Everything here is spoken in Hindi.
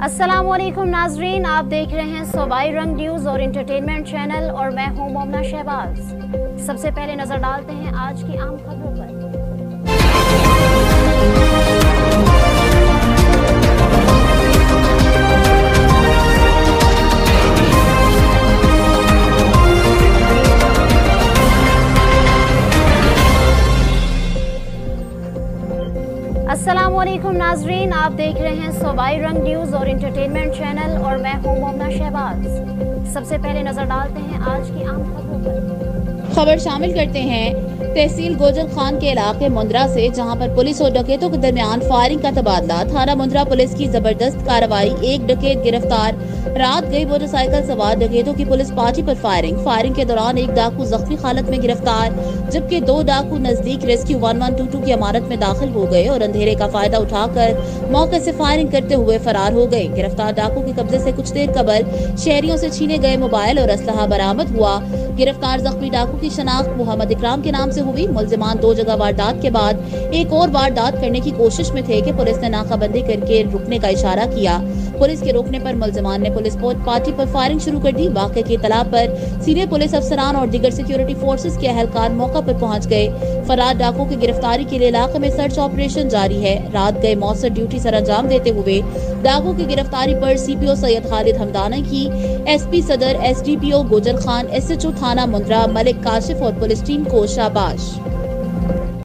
अस्सलामुअलैकुम नाजरीन, आप देख रहे हैं सूबाई रंग न्यूज़ और इंटरटेनमेंट चैनल और मैं हूं मोमना शहबाज। सबसे पहले नजर डालते हैं आज की आम खबरों पर। अस्सलामुअलैकुम नाजरीन, आप देख रहे हैं सूबाई रंग न्यूज़ और इंटरटेनमेंट चैनल और मैं हूं मोमना शहबाज। सबसे पहले नजर डालते हैं आज की आम खबरों पर। खबर शामिल करते हैं तहसील गोजर खान के इलाके मुंद्रा से, जहां पर पुलिस और डकैतों के दरमियान फायरिंग का तबादला। थाना मुंद्रा पुलिस की जबरदस्त कार्रवाई, एक डकैत गिरफ्तार। रात गई मोटरसाइकिल सवार डकैतों की पुलिस पार्टी पर फायरिंग के दौरान एक डाकू जख्मी हालत में गिरफ्तार, जबकि 2 डाकू नजदीक रेस्क्यू 1122 की इमारत में दाखिल हो गए और अंधेरे का फायदा उठाकर मौके से फायरिंग करते हुए फरार हो गए। गिरफ्तार डाकू के कब्जे से कुछ देर कबल शहरियों से छीने गए मोबाइल और असलहा बरामद हुआ। गिरफ्तार जख्मी डाकू की शनाख्त मोहम्मद इकराम के नाम से हुई। मुलजिमान 2 जगह वारदात के बाद एक और वारदात करने की कोशिश में थे कि पुलिस ने नाकाबंदी करके रुकने का इशारा किया। पुलिस के रोकने पर मुलजिमान ने पुलिस पार्टी पर फायरिंग शुरू कर दी। वाक़े की इतला पर सीनियर पुलिस अफसरान और दीगर सिक्योरिटी फोर्सेस के अहलकार मौका पर पहुंच गए। फरार डाकू की गिरफ्तारी के लिए इलाके में सर्च ऑपरेशन जारी है। रात गए मौसर ड्यूटी सर अंजाम देते हुए डाकू की गिरफ्तारी पर CPO सैयद खालिद हमदानी की, SP सदर SDPO गोजर खान, SHO थाना मुंद्रा मलिक काशिफ और पुलिस टीम को शाबाश।